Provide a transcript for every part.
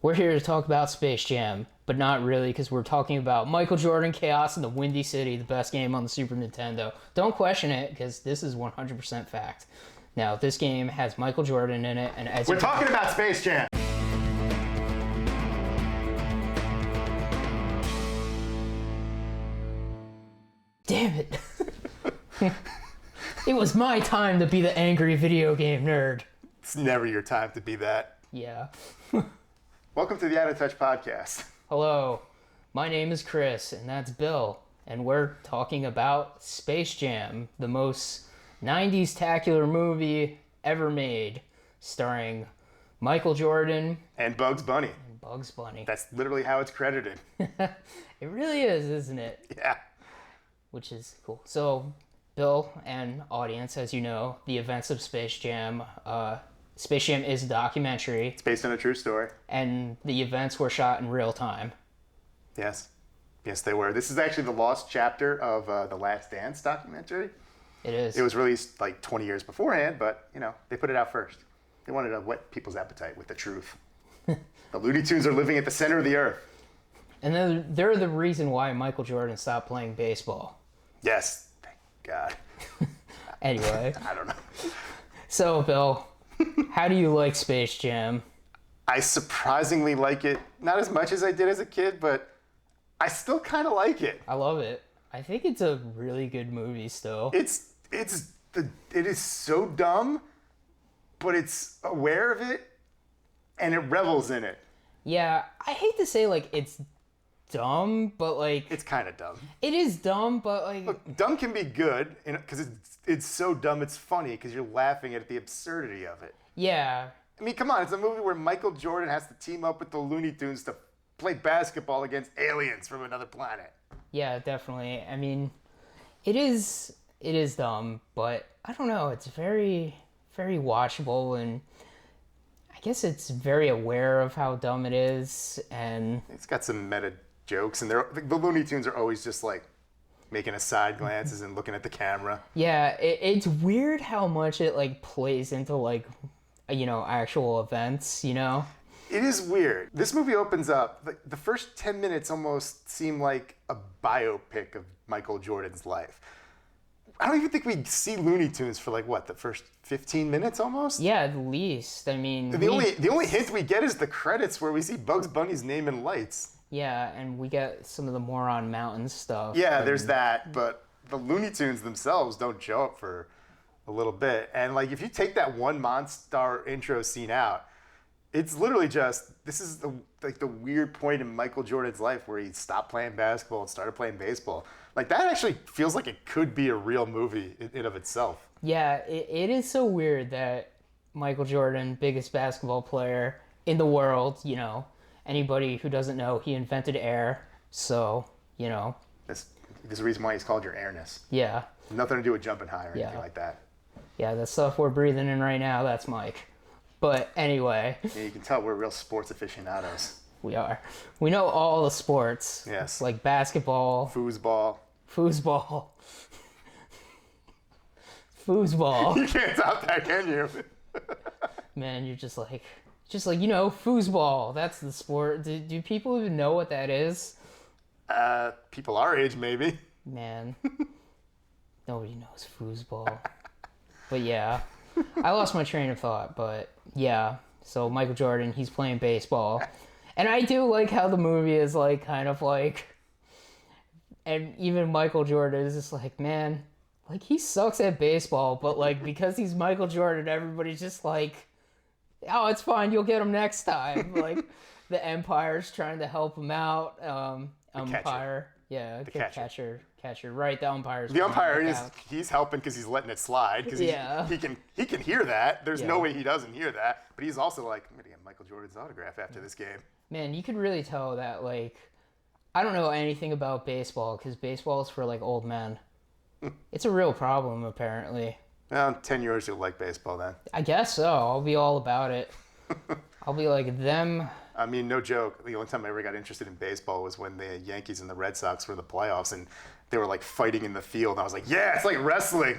We're here to talk about Space Jam, but not really because we're talking about Michael Jordan Chaos in the Windy City, the best game on the Super Nintendo. Don't question it because this is 100% fact. Now, this game has Michael Jordan in it, and as we're talking about Space Jam. Damn it. It was my time to be the angry video game nerd. It's never your time to be that. Yeah. Welcome to the Out of Touch podcast. Hello, my name is Chris, and that's Bill, and we're talking about Space Jam, the most 90s-tacular movie ever made, starring Michael Jordan and Bugs Bunny. That's literally how it's credited. It really is, isn't it? Yeah. Which is cool. So, Bill and audience, as you know, the events of Space Jam. Space Jam is a documentary. It's based on a true story. And the events were shot in real time. Yes. Yes, they were. This is actually the lost chapter of the Last Dance documentary. It is. It was released like 20 years beforehand, but, you know, they put it out first. They wanted to whet people's appetite with the truth. The Looney Tunes are living at the center of the earth. And they're the reason why Michael Jordan stopped playing baseball. Yes. Thank God. Anyway. I don't know. So, Bill, how do you like Space Jam? I surprisingly like it, not as much as I did as a kid, but I still kind of like it. I love it. I think it's a really good movie still. It is so dumb, but it's aware of it, and it revels in it. Yeah, I hate to say, like, it's dumb, but, like... It's kind of dumb. It is dumb, but, like... Look, dumb can be good, because it's so dumb it's funny, because you're laughing at the absurdity of it. Yeah. I mean, come on, it's a movie where Michael Jordan has to team up with the Looney Tunes to play basketball against aliens from another planet. Yeah, definitely. I mean, it is dumb, but I don't know, it's very, very watchable, and I guess it's very aware of how dumb it is, and... It's got some meta jokes, and the Looney Tunes are always just, like, making aside glances and looking at the camera. Yeah, it's weird how much it, like, plays into, like, you know, actual events, you know? It is weird. This movie opens up, the first 10 minutes almost seem like a biopic of Michael Jordan's life. I don't even think we see Looney Tunes for, like, what, the first 15 minutes almost? Yeah, at least. I mean... The only hint we get is the credits where we see Bugs Bunny's name in lights. Yeah, and we get some of the Moron Mountain stuff. Yeah, there's that, but the Looney Tunes themselves don't show up for a little bit. And, like, if you take that one Monstar intro scene out, it's literally just, this is the weird point in Michael Jordan's life where he stopped playing basketball and started playing baseball. Like, that actually feels like it could be a real movie in of itself. Yeah, it is so weird that Michael Jordan, biggest basketball player in the world, you know, anybody who doesn't know, he invented air, so, you know. There's a reason why he's called your airness. Yeah. Nothing to do with jumping high or anything like that. Yeah, the stuff we're breathing in right now, that's Mike. But anyway. Yeah, you can tell we're real sports aficionados. We are. We know all the sports. Yes. Like basketball. Foosball. Foosball. You can't top that, can you? Man, you're just like, you know, foosball. That's the sport. Do people even know what that is? People our age, maybe. Man. Nobody knows foosball. But yeah. I lost my train of thought, but yeah. So Michael Jordan, he's playing baseball. And I do like how the movie is like kind of like, and even Michael Jordan is just like, man, like he sucks at baseball, but like because he's Michael Jordan, everybody's just like, oh, it's fine, you'll get him next time. Like the umpire's trying to help him out. Umpire. Yeah, the catcher. Right, the umpire's... The umpire, he's helping because he's letting it slide. Because he can hear that. There's no way he doesn't hear that. But he's also like, I'm going to get Michael Jordan's autograph after this game. Man, you could really tell that, like... I don't know anything about baseball because baseball is for, like, old men. It's a real problem, apparently. Well, in 10 years, you'll like baseball then. I guess so. I'll be all about it. I'll be like them... I mean, no joke. The only time I ever got interested in baseball was when the Yankees and the Red Sox were in the playoffs, and they were like fighting in the field. And I was like, yeah, it's like wrestling.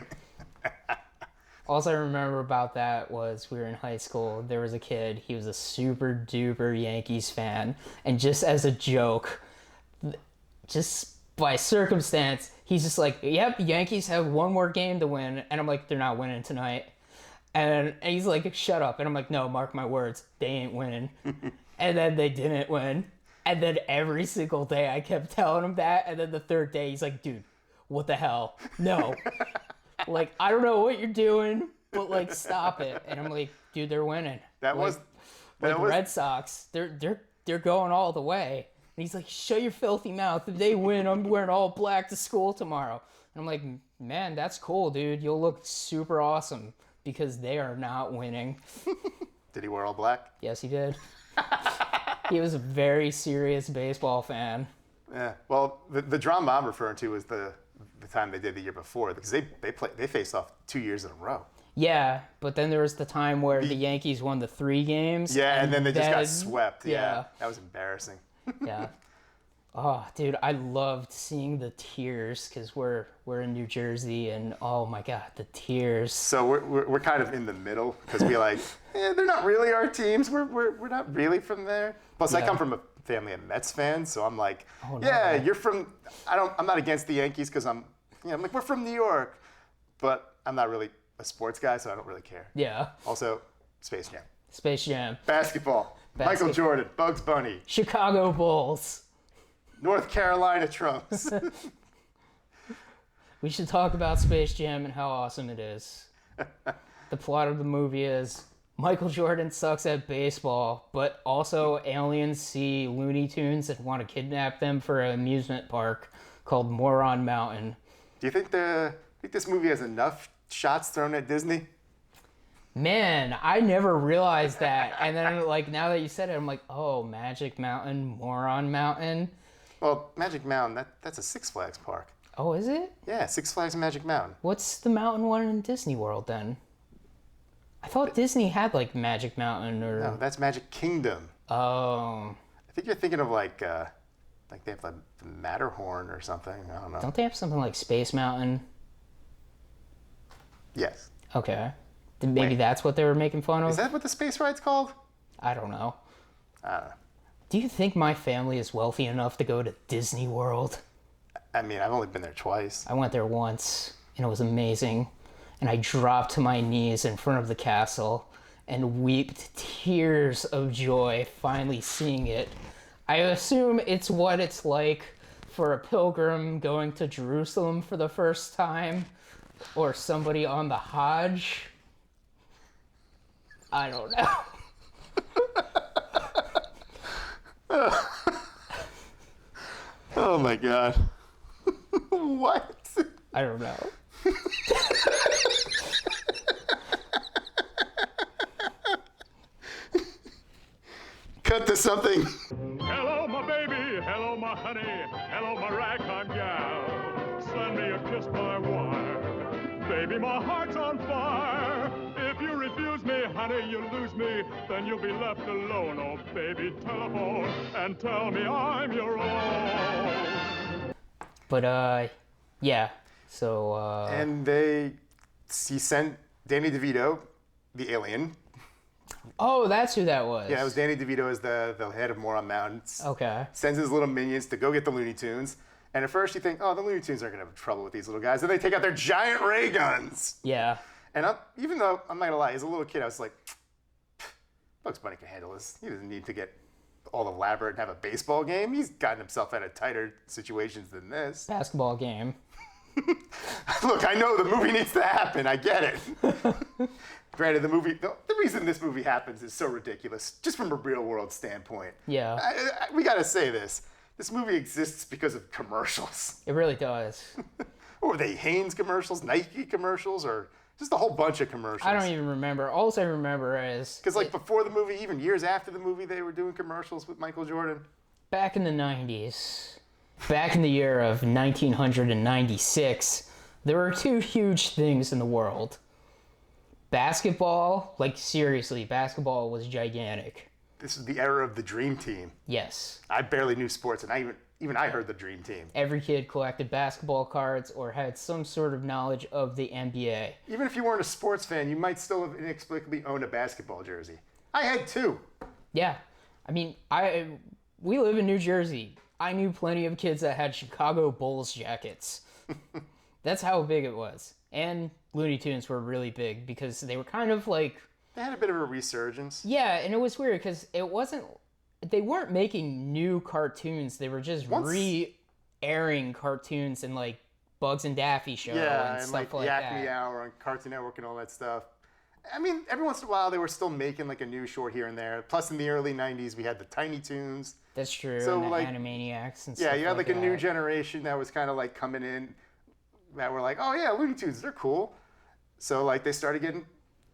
All I remember about that was we were in high school. There was a kid. He was a super duper Yankees fan, and just as a joke, just by circumstance, he's just like, "Yep, Yankees have one more game to win," and I'm like, "They're not winning tonight." And he's like, "Shut up," and I'm like, "No, mark my words, they ain't winning." And then they didn't win. And then every single day I kept telling him that, and then the third day he's like, "Dude, what the hell? No." Like, I don't know what you're doing, but like, stop it. And I'm like, "Dude, they're winning." Red Sox. They're going all the way. And he's like, "Shut your filthy mouth. If they win, I'm wearing all black to school tomorrow." And I'm like, "Man, that's cool, dude. You'll look super awesome because they are not winning." Did he wear all black? Yes, he did. He was a very serious baseball fan. Yeah. Well, the drama I'm referring to was the time they did the year before, because they faced off 2 years in a row. Yeah, but then there was the time where the Yankees won the 3 games. Yeah, and then they just got swept. Yeah. That was embarrassing. Yeah. Oh, dude, I loved seeing the tears because we're in New Jersey, and oh my God, the tears. So we're kind of in the middle because we like, they're not really our teams. We're not really from there. Plus, I come from a family of Mets fans, so I'm like, oh, no. Yeah, you're from. I'm not against the Yankees because I'm like, we're from New York, but I'm not really a sports guy, so I don't really care. Yeah. Also, Space Jam. Space Jam. Basketball. Michael Jordan. Bugs Bunny. Chicago Bulls. North Carolina Trunks. We should talk about Space Jam and how awesome it is. The plot of the movie is Michael Jordan sucks at baseball, but also aliens see Looney Tunes and want to kidnap them for an amusement park called Moron Mountain. Do you think this movie has enough shots thrown at Disney? Man, I never realized that. And then, like, now that you said it, I'm like, oh, Magic Mountain, Moron Mountain. Well, Magic Mountain, that's a Six Flags park. Oh, is it? Yeah, Six Flags Magic Mountain. What's the mountain one in Disney World, then? I thought Disney had, like, Magic Mountain or... No, that's Magic Kingdom. Oh. I think you're thinking of, like they have, like, the Matterhorn or something. I don't know. Don't they have something like Space Mountain? Yes. Okay. Then maybe that's what they were making fun of? Is that what the space ride's called? I don't know. I don't know. Do you think my family is wealthy enough to go to Disney World? I mean, I've only been there twice. I went there once, and it was amazing. And I dropped to my knees in front of the castle and wept tears of joy finally seeing it. I assume it's what it's like for a pilgrim going to Jerusalem for the first time, or somebody on the Hajj. I don't know. Oh my God. What? I don't know. Cut to something. Hello, my baby. Hello, my honey. Hello, my ragtime gal. Send me a kiss by wire. Baby, my heart's on fire. If you refuse me, honey, you lose me. Then you'll be left alone. Oh, baby, telephone and tell me I'm your own. But, yeah. So, And he sent Danny DeVito, the alien. Oh, that's who that was. Yeah, it was Danny DeVito as the head of Moron Mountain. Okay. Sends his little minions to go get the Looney Tunes. And at first you think, oh, the Looney Tunes aren't going to have trouble with these little guys. Then they take out their giant ray guns. Yeah. And even though, I'm not going to lie, as a little kid, I was like, Bugs Bunny can handle this. He doesn't need to get all elaborate and have a baseball game. He's gotten himself out of tighter situations than this. Basketball game. Look, I know the movie needs to happen. I get it. Granted, the reason this movie happens is so ridiculous, just from a real world standpoint. Yeah. We got to say this. This movie exists because of commercials. It really does. Or were they Hanes commercials, Nike commercials, or just a whole bunch of commercials? I don't even remember. All I remember is... Because before the movie, even years after the movie, they were doing commercials with Michael Jordan. Back in the 90s, back in the year of 1996, there were 2 huge things in the world. Basketball, seriously, basketball was gigantic. This is the era of the dream team. Yes. I barely knew sports, and even I heard the Dream Team. Every kid collected basketball cards or had some sort of knowledge of the NBA. Even if you weren't a sports fan, you might still have inexplicably owned a basketball jersey. I had 2. Yeah. I mean, we live in New Jersey. I knew plenty of kids that had Chicago Bulls jackets. That's how big it was. And Looney Tunes were really big because they were kind of like... They had a bit of a resurgence. Yeah, and it was weird because it wasn't... They weren't making new cartoons. They were just re-airing cartoons and like Bugs and Daffy show and stuff like Yak that. Meow on Cartoon Network and all that stuff. I mean, every once in a while they were still making like a new short here and there. Plus, in the early '90s, we had the Tiny Toons. That's true. So, and the like, Animaniacs and stuff. Yeah, you had like a that. new generation that was kind of like coming in, that were like, oh yeah, Looney Tunes, they're cool. So like they started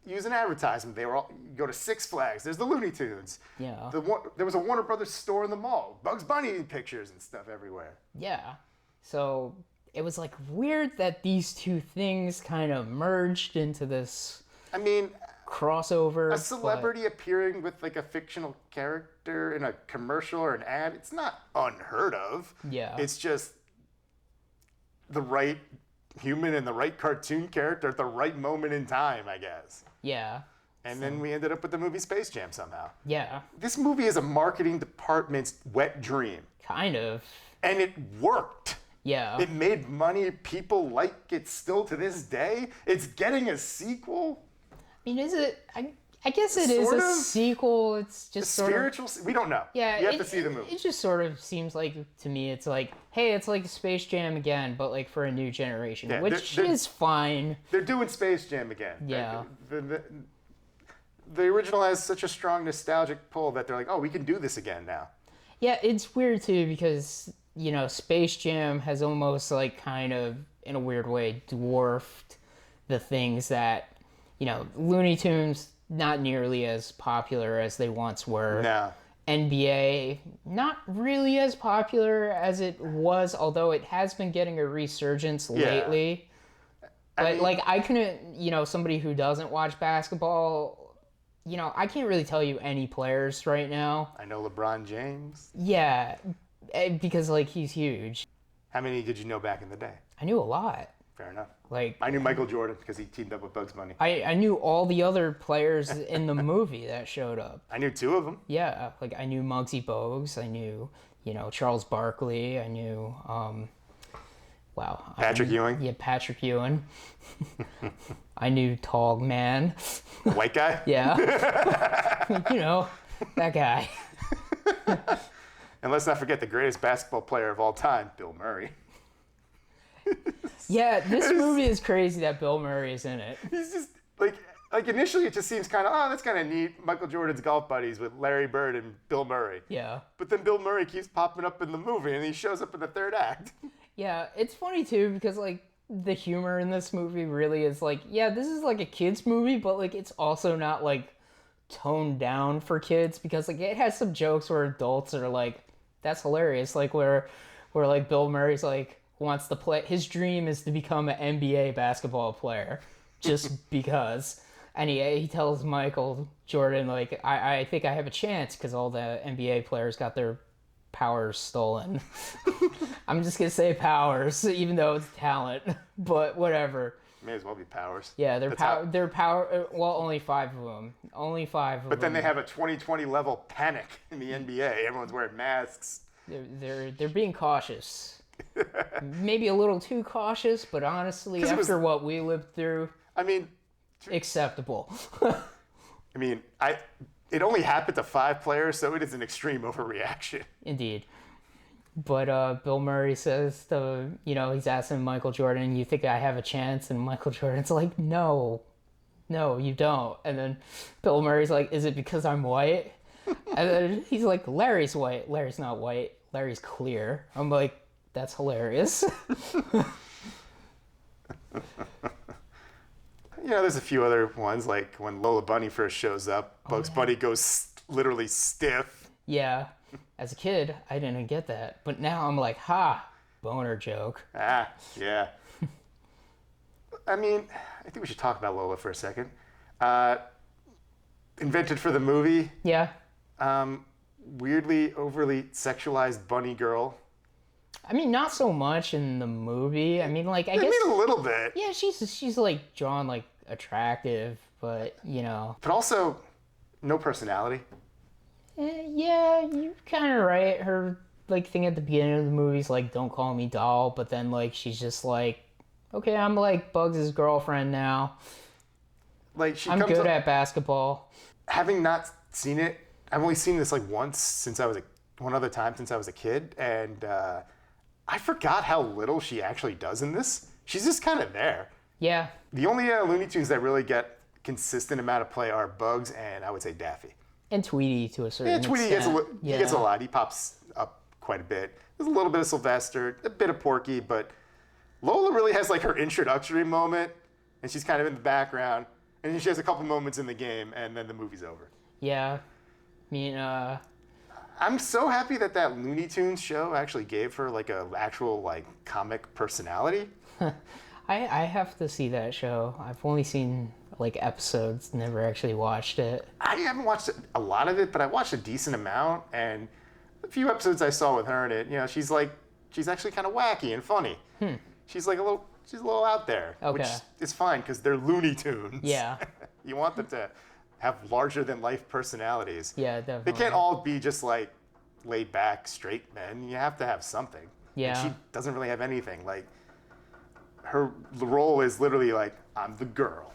using advertisement. They were all, you go to Six Flags, there's the Looney Tunes. Yeah. There was a Warner Brothers store in the mall. Bugs Bunny pictures and stuff everywhere. Yeah. So it was like weird that these two things kind of merged into this. I mean, crossover. A celebrity appearing with like a fictional character in a commercial or an ad, it's not unheard of. Yeah. It's just the right human and the right cartoon character at the right moment in time, I guess. Yeah. And then we ended up with the movie Space Jam somehow. Yeah. This movie is a marketing department's wet dream. Kind of. And it worked. Yeah. It made money. People like it still to this day. It's getting a sequel. I mean, is it? I guess it is Sort a of. sequel. It's just sort Spiritual. We don't know. Yeah, You have to see the movie. It just sort of seems like, to me, it's like, hey, it's like Space Jam again, but like for a new generation, Yeah, which they're- is fine. They're doing Space Jam again. Yeah. The original has such a strong nostalgic pull that they're like, oh, we can do this again now. Yeah, it's weird too because, you know, Space Jam has almost like kind of, in a weird way, dwarfed the things that, you know, Looney Tunes, not nearly as popular as they once were. No. NBA, not really as popular as it was, although it has been getting a resurgence lately. But, like, I couldn't, you know, somebody who doesn't watch basketball, you know, I can't really tell you any players right now. I know LeBron James. Yeah, because, like, he's huge. How many did you know back in the day? I knew a lot. Fair enough. Like, I knew Michael Jordan because he teamed up with Bugs Bunny. I knew all the other players in the movie that showed up. I knew 2 of them. Yeah, like, I knew Muggsy Bogues. I knew, you know, Charles Barkley. I knew, Patrick Ewing. Yeah, Patrick Ewing. I knew Tall Man. The white guy? Yeah. You know, that guy. And let's not forget the greatest basketball player of all time, Bill Murray. Yeah, this movie is crazy that Bill Murray is in it. He's just, like initially it just seems kind of, oh, that's kind of neat. Michael Jordan's golf buddies with Larry Bird and Bill Murray. Yeah. But then Bill Murray keeps popping up in the movie, and he shows up in the 3rd act. Yeah, it's funny too because like the humor in this movie really is like, yeah, this is like a kids movie, but like it's also not like toned down for kids because like it has some jokes where adults are like, that's hilarious. Like where like Bill Murray's like wants to play, his dream is to become an NBA basketball player just because. And he tells Michael Jordan like, I think I have a chance because all the NBA players got their powers stolen. I'm just gonna say powers, even though it's talent, but whatever. May as well be powers. Yeah, That's how- their power. Well, only 5 of them. Only 5 of them. But then they have a 2020 level panic in the NBA. Everyone's wearing masks. They're being cautious. Maybe a little too cautious, but honestly, 'Cause it was- after what we lived through, I mean, acceptable. it only happened to 5 players, so it is an extreme overreaction. Indeed. But Bill Murray says he's asking Michael Jordan, you think I have a chance? And Michael Jordan's like, no, you don't. And then Bill Murray's like, is it because I'm white? And then he's like, Larry's white. Larry's not white. Larry's clear. I'm like, that's hilarious. You know, there's a few other ones, like when Lola Bunny first shows up, Bugs Bunny goes literally stiff. Yeah. As a kid, I didn't get that. But now I'm like, ha, boner joke. Ah, yeah. I mean, I think we should talk about Lola for a second. Invented for the movie. Yeah. Weirdly, overly sexualized bunny girl. I mean, not so much in the movie. I mean, like, I I guess, mean, a little bit. yeah, she's like drawn like attractive, but you know, But also, no personality. yeah, you're kind of right. Her like thing at the beginning of the movie is like, "Don't call me doll," but then like she's just like, "Okay, I'm like Bugs' girlfriend now. Like she I'm comes good up, at basketball." having not seen it. I've only seen this like once since I was one other time since I was a kid, and I forgot how little she actually does in this. She's just kind of there. Yeah, The only Looney Tunes that really get consistent amount of play are Bugs and I would say Daffy. and Tweety to a certain Yeah, Tweety gets extent. he gets a lot. He pops up quite a bit. There's a little bit of Sylvester, a bit of Porky, but Lola really has like her introductory moment, and she's kind of in the background, and then she has a couple moments in the game, and then the movie's over. Yeah, I mean, I'm so happy that that Looney Tunes show actually gave her like a actual like comic personality. I have to see that show. I've only seen like episodes, never actually watched it. I haven't watched a lot of it, but I watched a decent amount, and a few episodes I saw with her in it, you know, she's actually kind of wacky and funny. She's like she's a little out there, which Okay. is fine because they're Looney Tunes. Yeah, You want them to have larger than life personalities. yeah, They definitely. can't all be just like laid back straight men. You have to have something. Yeah. And she doesn't really have anything. Like the role is literally like, I'm the girl.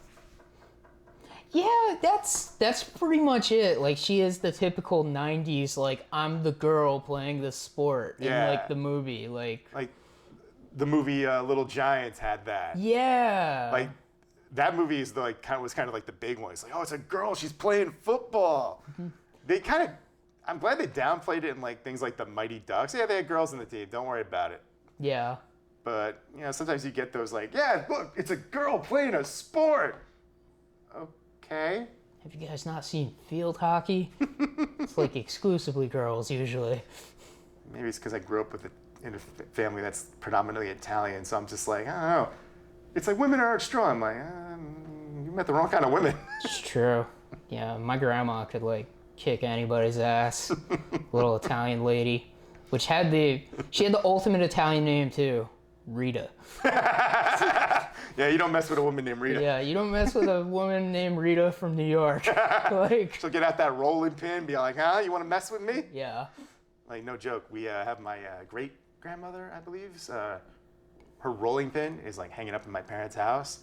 Yeah, that's pretty much it. Like she is the typical '90s, like I'm the girl playing the sport in Yeah. like the movie. Like Like the movie Little Giants had that. yeah, Like that movie is was kind of like the big one. It's like, oh, it's a girl. She's playing football. They kind of, I'm glad they downplayed it in like things like the Mighty Ducks. Yeah, they had girls in the team. Don't worry about it. yeah, But you know, sometimes you get those like, yeah, look, it's a girl playing a sport. Okay. Have you guys not seen field hockey? It's like exclusively girls usually. Maybe it's because I grew up in a family that's predominantly Italian, so I'm just like, I don't know. It's like women aren't strong. I'm like, you met the wrong kind of women. It's true. Yeah, my grandma could like kick anybody's ass. Little Italian lady, which she had the ultimate Italian name too, Rita. Yeah, you don't mess with a woman named Rita. Yeah, you don't mess with a woman named Rita from New York. Like, She'll get out that rolling pin, be like, huh, you want to mess with me? yeah, Like, no joke. We have my great grandmother, I believe. Her rolling pin is like hanging up in my parents' house,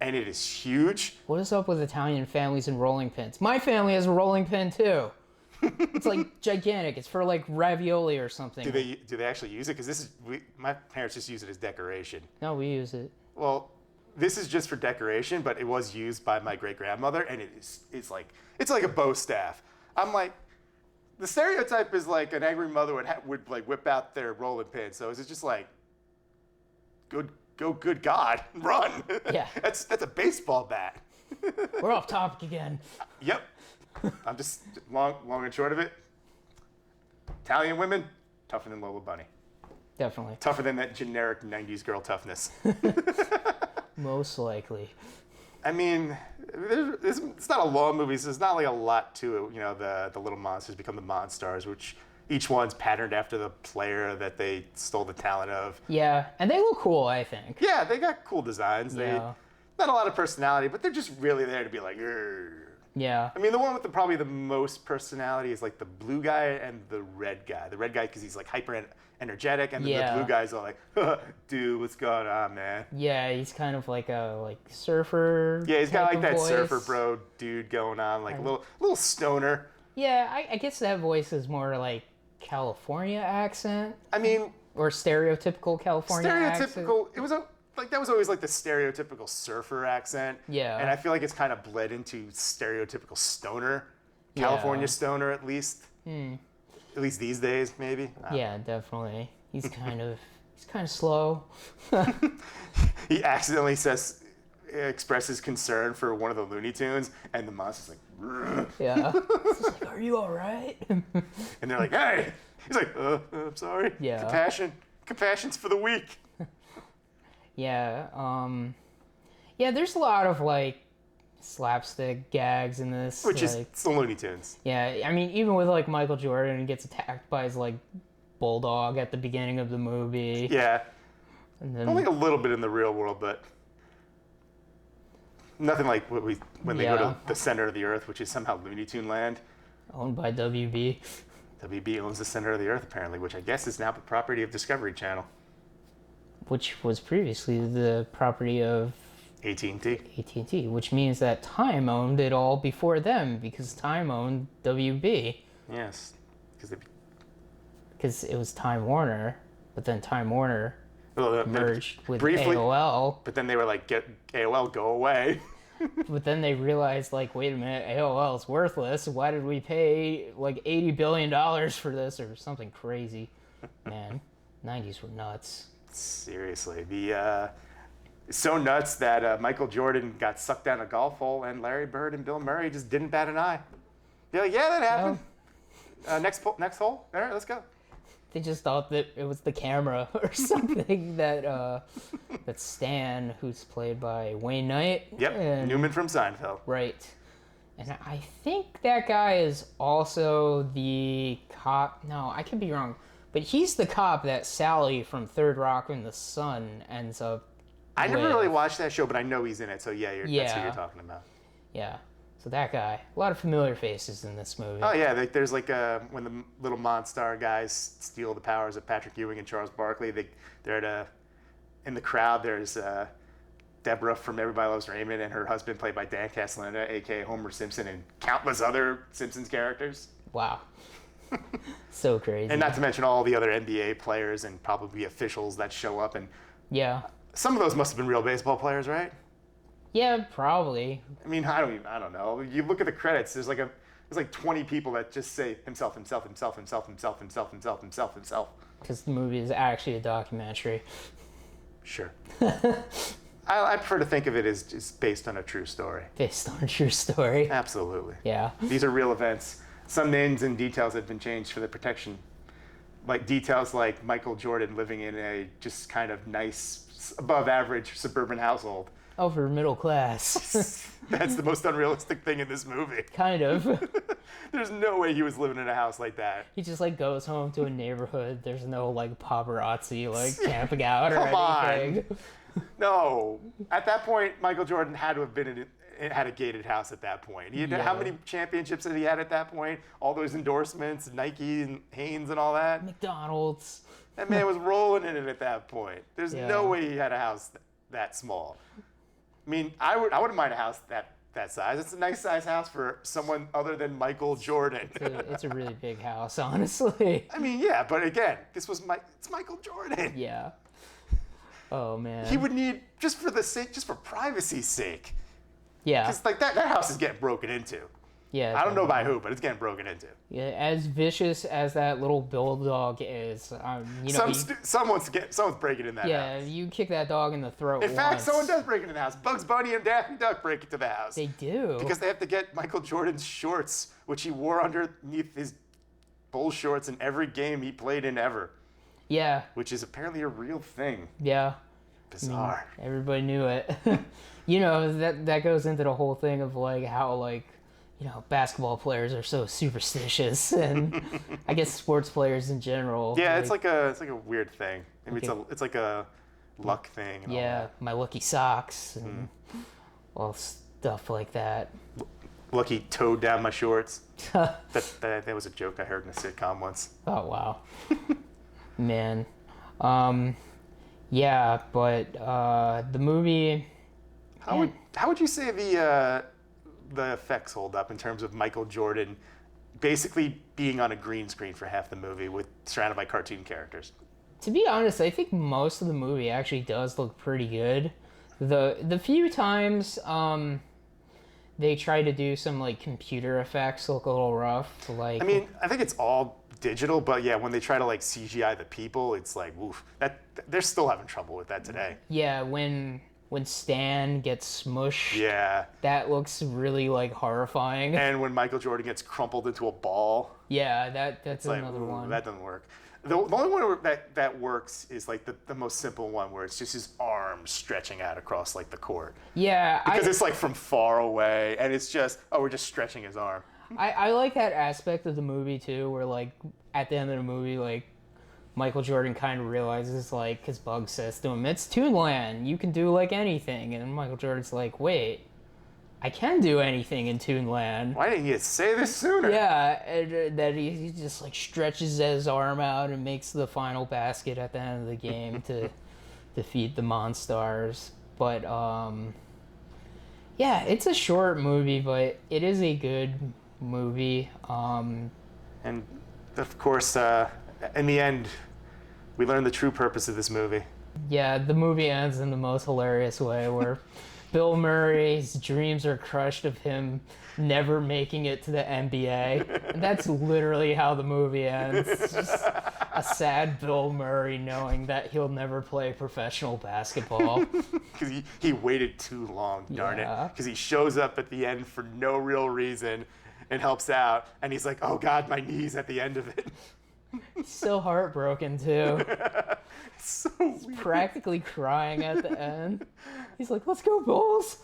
and it is huge. what is up with Italian families and rolling pins? My family has a rolling pin too. It's like gigantic. It's for like ravioli or something. Do they actually use it? Because my parents just use it as decoration. No, we use it. Well, this is just for decoration, but it was used by my great grandmother, and it's like a bow staff. I'm like, the stereotype is like an angry mother would like whip out their rolling pin. So is it just like, good God, run? Yeah. that's a baseball bat. We're off topic again. Yep. I'm just long and short of it. Italian women, tougher than Lola Bunny. Definitely. Tougher than that generic 90s girl toughness. Most likely. I mean, it's not a long movie, so there's not like a lot to it. You know, the little monsters become the Monstars, which each one's patterned after the player that they stole the talent of. Yeah, and they look cool, I think. Yeah, they got cool designs. Yeah. Not a lot of personality, but they're just really there to be like, "Grr." Yeah. I mean, the one with probably the most personality is like the blue guy and the red guy. The red guy because he's like hyper energetic, and then Yeah. the blue guy's all like, "Dude, what's going on, man?" Yeah, he's kind of like a surfer. Yeah, he's got type like of that voice. surfer bro dude going on, like a little stoner. Yeah, I guess that voice is more like California accent I mean, or stereotypical California accent. stereotypical. It was that was always like the stereotypical surfer accent. Yeah. And I feel like it's kind of bled into stereotypical stoner, California Yeah. stoner at least. At least these days, maybe. Yeah, definitely. He's kind of slow. He accidentally expresses concern for one of the Looney Tunes, and the monster's like, "Rrr." Yeah. It's like, are you all right? And they're like, "Hey!" He's like, I'm sorry. Yeah. Compassion's for the weak." Yeah. Yeah, there's a lot of like slapstick gags in this. Which is like, it's the Looney Tunes. yeah, I mean, even with like Michael Jordan gets attacked by his like bulldog at the beginning of the movie. Yeah. And then, Only a little bit in the real world, but nothing like when they go Yeah. to the center of the earth, which is somehow Looney Tune land. owned by WB. WB owns the center of the earth, apparently, which I guess is now the property of Discovery Channel. Which was previously the property of AT&T. AT&T, which means that Time owned it all before them, because Time owned WB. Yes. Because Because it was Time Warner, but then Time Warner merged with briefly, AOL. but then they were like, "Get AOL, go away." But then they realized, like, wait a minute, AOL is worthless. Why did we pay like $80 billion for this or something crazy? Man, 90s were nuts. Seriously, so nuts that Michael Jordan got sucked down a golf hole, and Larry Bird and Bill Murray just didn't bat an eye. They're like, "Yeah, that happened. Next hole. All right, let's go." They just thought that it was the camera or something that Stan, who's played by Wayne Knight. Yep, and, Newman from Seinfeld. Right. And I think that guy is also the cop. No, I could be wrong. But he's the cop that Sally from Third Rock in the Sun ends up I never with. really watched that show, but I know he's in it, so yeah, that's who Yeah. you're talking about. Yeah. So that guy. A lot of familiar faces in this movie. Oh yeah, there's like when the little Monstar guys steal the powers of Patrick Ewing and Charles Barkley. They're in the crowd. There's Deborah from Everybody Loves Raymond and her husband, played by Dan Castellaneta, aka Homer Simpson, and countless other Simpsons characters. Wow. So crazy. And not to mention all the other NBA players and probably officials that show up. And Yeah. some of those must have been real baseball players, right? Yeah, probably. I mean, I don't know. You look at the credits. There's like 20 people that just say himself, himself, himself, himself, himself, himself, himself, himself, himself. Because the movie is actually a documentary. Sure. I prefer to think of it as just based on a true story. Based on a true story. Absolutely. Yeah. These are real events. Some names and details have been changed for the protection. Like details like Michael Jordan living in a just kind of nice, above average suburban household. Over middle class. That's the most unrealistic thing in this movie. Kind of. There's no way he was living in a house like that. He just like goes home to a neighborhood. There's no like paparazzi like camping out or Come anything. No. At that point, Michael Jordan had to have had a gated house at that point. He had, Yeah. How many championships had he had at that point? All those endorsements, Nike and Hanes and all that. McDonald's. That man was rolling in it at that point. There's Yeah. no way he had a house that small. I mean, I wouldn't mind a house that size. It's a nice size house for someone other than Michael Jordan. It's a really big house, honestly. I mean, yeah, but again, it's Michael Jordan. Yeah. Oh man. He would need just for privacy's sake. Yeah. Because like that house is getting broken into. Yeah. I don't know by who, but it's getting broken into. Yeah, as vicious as that little bulldog is, you know. Someone's breaking in that Yeah, house. you kick that dog in the throat. In fact, once. someone does break into the house. Bugs Bunny and Daffy Duck break into the house. They do. Because they have to get Michael Jordan's shorts, which he wore underneath his bull shorts in every game he played in ever. Yeah. Which is apparently a real thing. Yeah. Bizarre. Everybody knew it. You know, that goes into the whole thing of like how like, you know, basketball players are so superstitious, and I guess sports players in general. Yeah, it's like a weird thing. Maybe Okay. it's like a luck thing. And all yeah, that. my lucky socks and all stuff like that. Lucky toed down my shorts. that was a joke I heard in a sitcom once. Oh wow, man. Yeah, but the movie. How would you say the effects hold up in terms of Michael Jordan basically being on a green screen for half the movie with surrounded by cartoon characters? To be honest, I think most of the movie actually does look pretty good. The few times they try to do some like computer effects look a little rough. Like I mean, I think it's all digital, but yeah, when they try to like CGI the people, it's like, woof. They're still having trouble with that today. yeah, when Stan gets smushed, Yeah. that looks really like horrifying. And when Michael Jordan gets crumpled into a ball, Yeah, that's it's like, another ooh, one. that doesn't work. The only one that works is like the most simple one where it's just his arms stretching out across like the court. Yeah, Because it's like from far away and it's just, we're just stretching his arm. I like that aspect of the movie too, where like at the end of the movie, like Michael Jordan kind of realizes, like, his bug says to him, it's Toonland, you can do, like, anything. And Michael Jordan's like, wait, I can do anything in Toonland. Why didn't you say this sooner? Yeah, and then he just, like, stretches his arm out and makes the final basket at the end of the game to defeat the Monstars. But, yeah, it's a short movie, but it is a good movie. And, of course, in the end, we learn the true purpose of this movie. Yeah, the movie ends in the most hilarious way where Bill Murray's dreams are crushed of him never making it to the NBA. And that's literally how the movie ends. It's just a sad Bill Murray knowing that he'll never play professional basketball. Because he waited too long, darn it. Yeah. Because he shows up at the end for no real reason and helps out. And he's like, oh, God, my knees at the end of it. He's so heartbroken, too. It's so weird. Practically crying at the end. He's like, let's go, Bulls.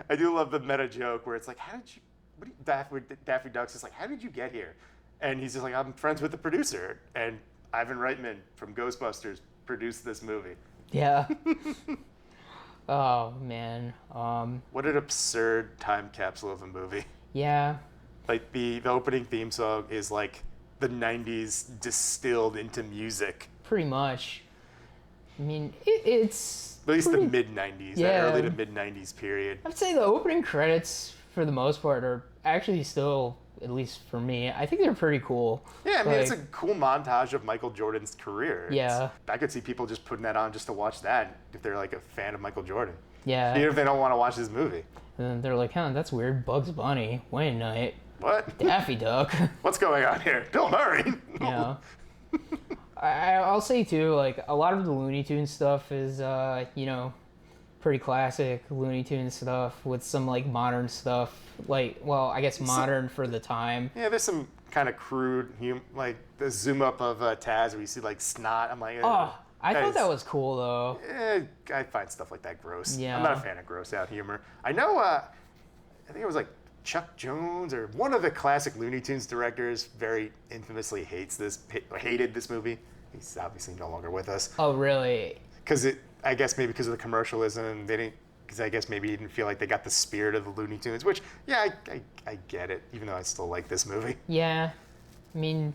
I do love the meta joke where it's like, how did you, Daffy Duck's is like, how did you get here? And he's just like, I'm friends with the producer. And Ivan Reitman from Ghostbusters produced this movie. Yeah. Oh, man. What an absurd time capsule of a movie. Yeah. Like, the opening theme song is like the 90s distilled into music. Pretty much. I mean, it's... At least pretty... the mid-90s, Yeah. that early to mid-90s period. I'd say the opening credits, for the most part, are actually still, at least for me, I think they're pretty cool. Yeah, I mean, it's a Like, cool montage of Michael Jordan's career. Yeah. I could see people just putting that on just to watch that if they're like a fan of Michael Jordan. yeah. Even if they don't want to watch this movie. And then they're like, huh, that's weird. Bugs Bunny, Wayne Knight, What? Daffy Duck. What's going on here? Bill Murray! Yeah. I'll say, too, like, a lot of the Looney Tunes stuff is, you know, pretty classic Looney Tunes stuff with some, like, modern stuff. Like, well, I guess modern for the time. Yeah, there's some kind of crude, like the zoom up of Taz where you see like snot. I'm like, Oh, I thought that was. was cool, though. I find stuff like that gross. Yeah. I'm not a fan of gross out humor. I know, I think it was like Chuck Jones or one of the classic Looney Tunes directors very infamously hated this movie. He's obviously no longer with us. Oh, really? I guess maybe because of the commercialism, because I guess maybe he didn't feel like they got the spirit of the Looney Tunes, which, yeah, I get it, even though I still like this movie. Yeah. I mean,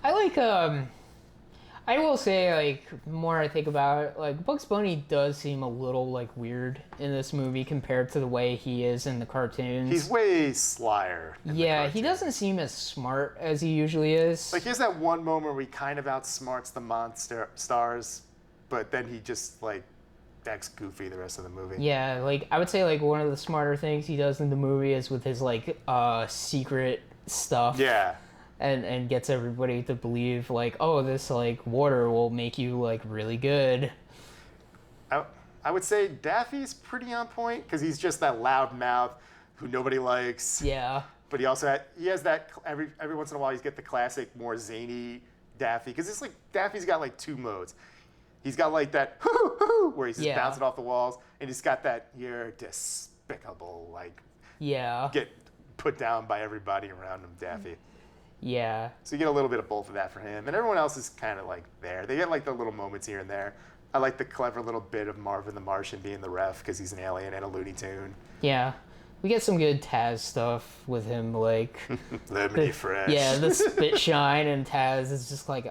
I like, I will say, like, the more I think about it, like, Bugs Bunny does seem a little, like, weird in this movie compared to the way he is in the cartoons. He's way slyer. Yeah, he doesn't seem as smart as he usually is. Like, here's that one moment where he kind of outsmarts the Monstars, but then he just, like, acts goofy the rest of the movie. Yeah, like, I would say, like, one of the smarter things he does in the movie is with his, like, secret stuff. Yeah. And gets everybody to believe, like, oh, this, like, water will make you, like, really good. I would say Daffy's pretty on point, because he's just that loud mouth who nobody likes. Yeah. But he also has that, every once in a while, he's get the classic, more zany Daffy, because it's like, Daffy's got, like, two modes. He's got, like, that hoo-hoo-hoo, where he's just bouncing off the walls, and he's got that, you're despicable, like, get put down by everybody around him, Daffy. Yeah. So you get a little bit of both of that for him. And everyone else is kind of like there. They get like the little moments here and there. I like the clever little bit of Marvin the Martian being the ref because he's an alien and a Looney Tune. Yeah. We get some good Taz stuff with him, like... Lemony Fresh. Yeah, the spit shine, and Taz is just like,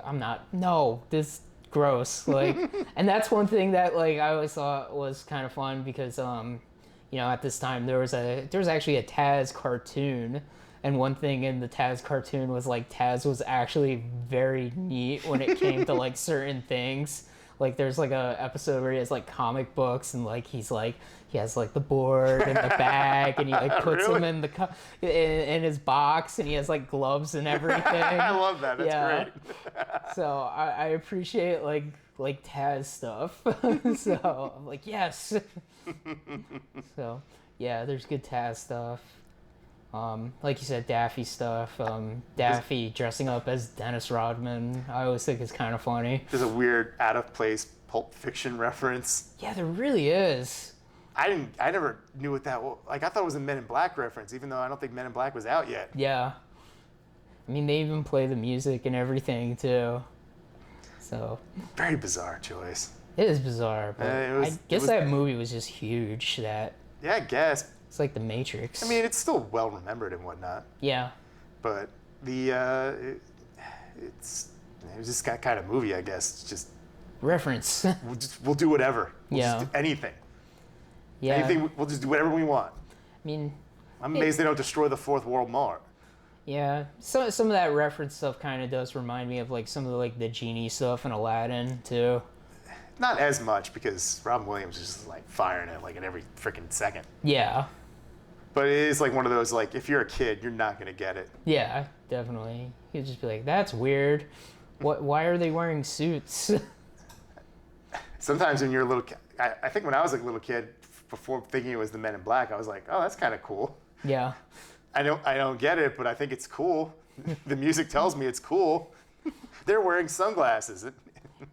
this gross. Like, and that's one thing that, like, I always thought was kind of fun because, you know, at this time there was actually a Taz cartoon. And one thing in the Taz cartoon was, like, Taz was actually very neat when it came to, like, certain things. Like, there's, like, a episode where he has, like, comic books, and, like, he has, like, the board and the bag, and he, like, puts them in in his box, and he has, like, gloves and everything. I love that. That's great. So I appreciate, like Taz stuff. So I'm like, yes. So, yeah, there's good Taz stuff. Like you said, Daffy stuff. Daffy dressing up as Dennis Rodman, I always think is kind of funny. There's a weird out of place Pulp Fiction reference. Yeah, there really is. I never knew what that was. Like, I thought it was a Men in Black reference, even though I don't think Men in Black was out yet. Yeah. I mean, they even play the music and everything too. So Very bizarre choice. it is bizarre, but I guess that movie was just huge. That Yeah, I guess. it's like The Matrix. I mean, it's still well remembered and whatnot, yeah, but it was just that kind of movie, I guess. It's just reference. we'll do whatever. We'll Yeah. just do anything. yeah, Anything. We'll just do whatever we want. I mean, I'm amazed they don't destroy the Fourth World Mart. yeah. Some of that reference stuff kind of does remind me of like some of the genie stuff in Aladdin too. Not as much because Robin Williams is just like firing it like in every freaking second. Yeah, But it is like one of those like if you're a kid, you're not gonna get it. yeah, definitely. You'd just be like, "That's weird. What? Why are they wearing suits?" Sometimes when you're a little, I think when I was like a little kid, before thinking it was the Men in Black, I was like, oh, that's kind of cool. yeah, I don't get it, but I think it's cool. The music tells me it's cool. They're wearing sunglasses.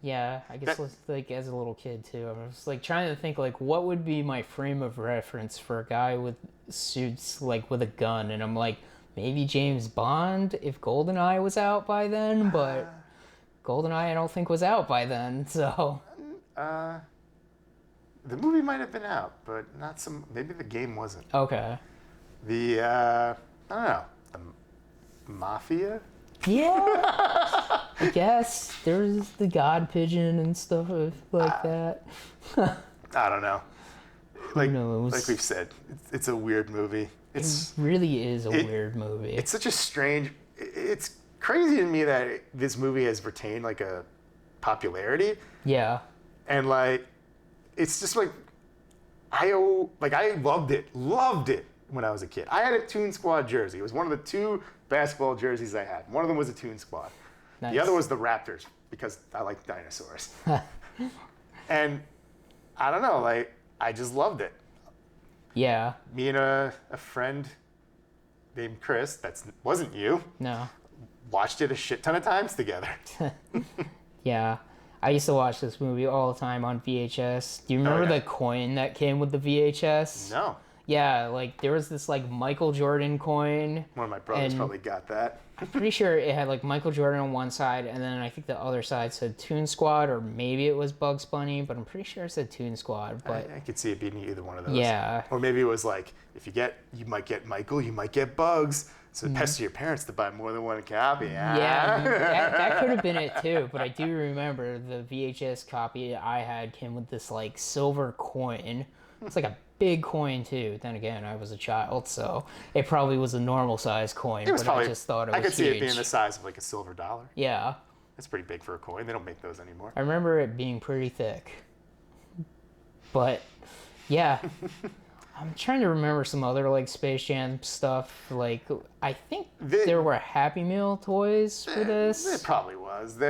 yeah. I guess like as a little kid too, I was like trying to think like what would be my frame of reference for a guy with suits like with a gun, and I'm like maybe James Bond if GoldenEye was out by then, but GoldenEye I don't think was out by then, so. The movie might have been out, but not some. Maybe the game wasn't. Okay. The I don't know. The Mafia. Yeah. I guess there's the God Pigeon and stuff like that. I don't know. Like knows? like we've said, it's a weird movie. It really is a weird movie. It's such a strange. It's crazy to me that this movie has retained like a popularity, Yeah. and like it's just like I loved it when I was a kid. I had a Toon Squad jersey. It was one of the 2 basketball jerseys I had. One of them was a Toon Squad. Nice. The other was the Raptors because I like dinosaurs. And I don't know, like I just loved it. Yeah. Me and a friend named Chris, wasn't you, No. watched it a shit ton of times together. Yeah. I used to watch this movie all the time on VHS. Do you remember yeah. the coin that came with the VHS? No. Yeah, like there was this like Michael Jordan coin. One of my brothers And- probably got that. I'm pretty sure it had like Michael Jordan on one side, and then I think the other side said Toon Squad, or maybe it was Bugs Bunny, but I'm pretty sure it said Toon Squad. But I could see it being either one of those. yeah, Or maybe it was like, you might get Michael, you might get Bugs. So pester your parents to buy more than one copy. yeah, that could have been it too. But I do remember the VHS copy I had came with this like silver coin. It's like a big coin too. Then again, I was a child, so it probably was a normal size coin. It was but probably, I just thought it was I could see it huge. being the size of like a silver dollar. Yeah, That's pretty big for a coin. They don't make those anymore. I remember it being pretty thick. But yeah, I'm trying to remember some other like Space Jam stuff. Like I think there were Happy Meal toys for this. It probably was.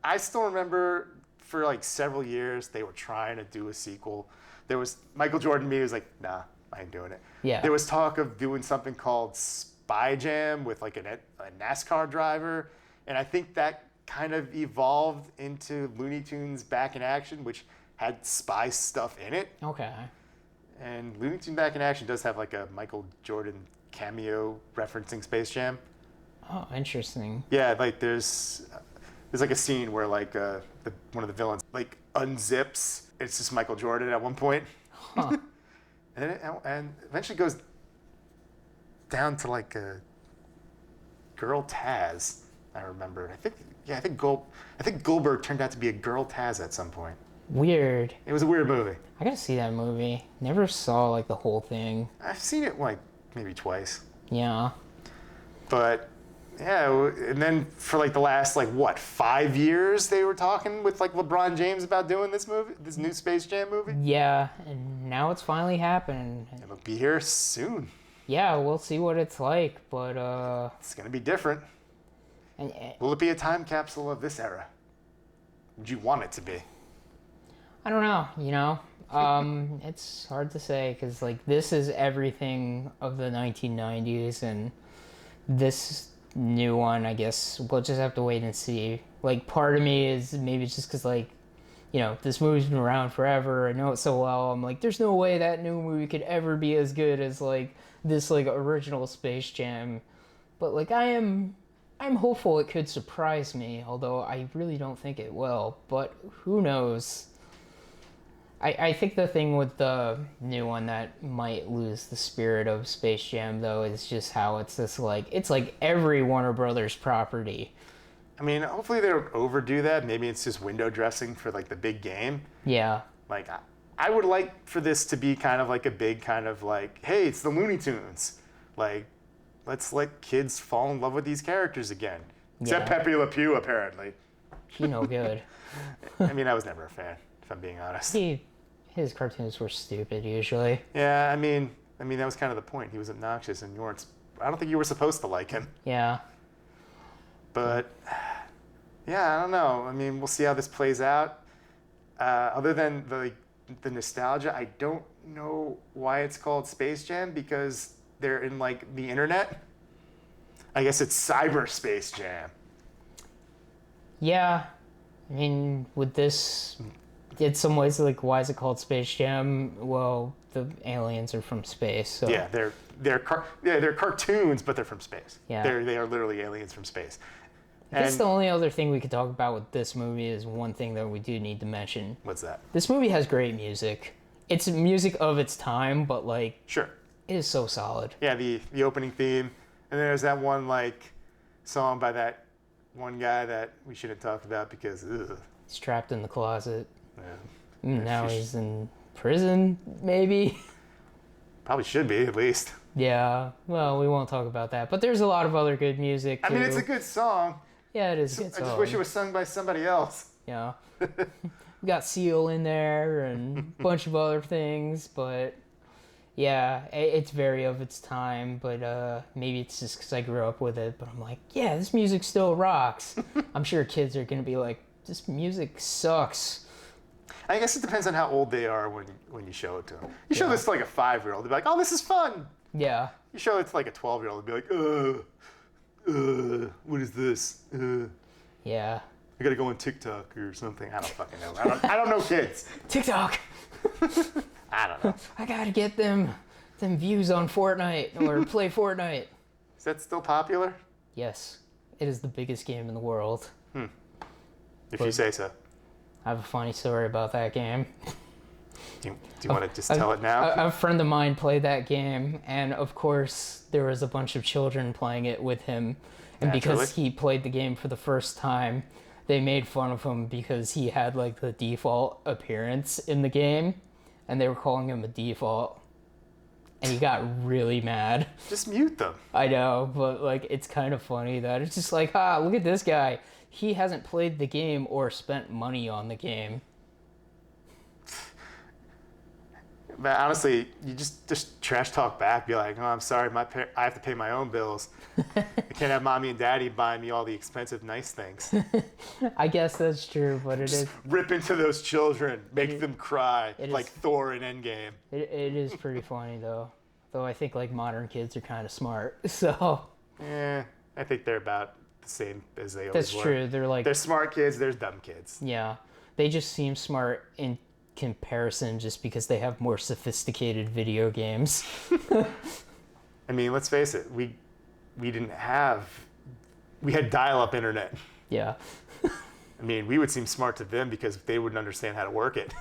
I still remember for like several years they were trying to do a sequel. There was Michael Jordan me was like, nah, I ain't doing it. Yeah. There was talk of doing something called Spy Jam with like a NASCAR driver, and I think that kind of evolved into Looney Tunes Back in Action, which had spy stuff in it. Okay. And Looney Tunes Back in Action does have like a Michael Jordan cameo referencing Space Jam. Oh, interesting. Yeah, like there's like a scene where like one of the villains like unzips. It's just Michael Jordan at one point, Huh. and eventually goes down to like a girl Taz. I remember. I think Goldberg turned out to be a girl Taz at some point. Weird. It was a weird movie. I gotta see that movie. Never saw like the whole thing. I've seen it like maybe twice, Yeah. but yeah. And then for like the last 5 years, they were talking with like LeBron James about doing this new Space Jam movie. Yeah, and now it's finally happening. It'll be here soon. Yeah, we'll see what it's like, but It's gonna be different. and, Will it be a time capsule of this era? Would you want it to be? I don't know, it's hard to say because like this is everything of the 1990s, and this new one, I guess we'll just have to wait and see. Like part of me is maybe it's just because this movie's been around forever. I know it so well. I'm like, there's no way that new movie could ever be as good as like this like original Space Jam. But like I am I'm hopeful it could surprise me, although I really don't think it will. But who knows? I think the thing with the new one that might lose the spirit of Space Jam, though, is just how it's this, like, it's like every Warner Brothers property. I mean, hopefully they don't overdo that. Maybe it's just window dressing for like the big game. Yeah. Like, I would like for this to be kind of like a big kind of like, hey, it's the Looney Tunes. Like, let's let kids fall in love with these characters again. Except Yeah. Pepe Le Pew, apparently. He no good. I mean, I was never a fan, if I'm being honest. His cartoons were stupid, usually. Yeah, I mean, that was kind of the point. He was obnoxious, and you weren't. I don't think you were supposed to like him. Yeah. But yeah, I don't know. I mean, we'll see how this plays out. Other than the nostalgia, I don't know why it's called Space Jam, because they're in like the internet. I guess it's Cyber Space Jam. Yeah. I mean, with this, in some ways, like, why is it called Space Jam? Well, the aliens are from space, so... Yeah, they're cartoons, but they're from space. Yeah. They are literally aliens from space. I guess the only other thing we could talk about with this movie is one thing that we do need to mention. What's that? This movie has great music. It's music of its time, but, like, Sure. it is so solid. Yeah, the opening theme, and then there's that one like song by that one guy that we shouldn't talk about because He's trapped in the closet. yeah, Now he's in prison, maybe? probably should be at least. Yeah, well, we won't talk about that. But there's a lot of other good music, too. I mean, it's a good song. Yeah, it is a good I song. just wish it was sung by somebody else. Yeah. We got Seal in there and a bunch of other things, but yeah, it's very of its time, but maybe it's just because I grew up with it, but I'm like, yeah, this music still rocks. I'm sure kids are going to be like, this music sucks. I guess it depends on how old they are when you show it to them. You show this to like a 5-year-old, they'll be like, oh, this is fun. Yeah. You show it to like a 12-year-old, they'll be like, what is this? Yeah. I gotta go on TikTok or something. I don't fucking know. I don't know kids. TikTok! I don't know. I gotta get them views on Fortnite or play Fortnite. Is that still popular? Yes. It is the biggest game in the world. If you say so. I have a funny story about that game. Do you want to just tell it now? A friend of mine played that game, and of course, there was a bunch of children playing it with him. And because Naturally. he played the game for the first time, they made fun of him because he had like the default appearance in the game, and they were calling him a default. And he got really mad. Just mute them. I know, but like it's kind of funny that it's just like, look at this guy. He hasn't played the game or spent money on the game. But honestly, you just trash talk back. Be like, oh, I'm sorry, I have to pay my own bills. I can't have mommy and daddy buying me all the expensive, nice things. I guess that's true, but it is Rip into those children, make them cry, it like is- Thor in Endgame. it is pretty funny though. Though I think like modern kids are kind of smart, so I think they're about the same as they always that's were. true. They're like, There's smart kids, there's dumb kids. yeah, they just seem smart in comparison just because they have more sophisticated video games. I mean, let's face it, we had dial-up internet. Yeah, I mean, we would seem smart to them because they wouldn't understand how to work it.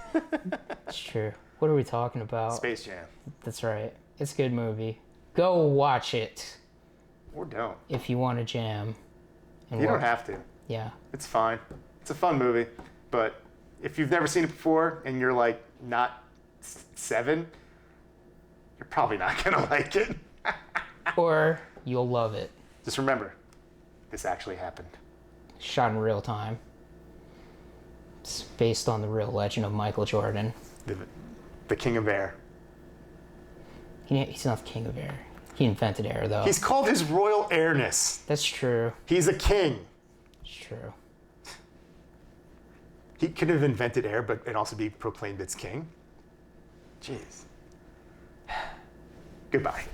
it's true. What are we talking about? Space Jam. That's right. It's a good movie. Go watch it Or don't. if you want to jam. And You don't watch- have to. Yeah. It's fine. It's a fun movie. But if you've never seen it before and you're like not 7, you're probably not going to like it. Or you'll love it. Just remember, this actually happened. Shot in real time. It's based on the real legend of Michael Jordan. The king of air. He's not the king of air. He invented air, though. He's called his royal airness. That's true. He's a king. It's true. He could have invented air, but and also be proclaimed its king. Jeez. Goodbye.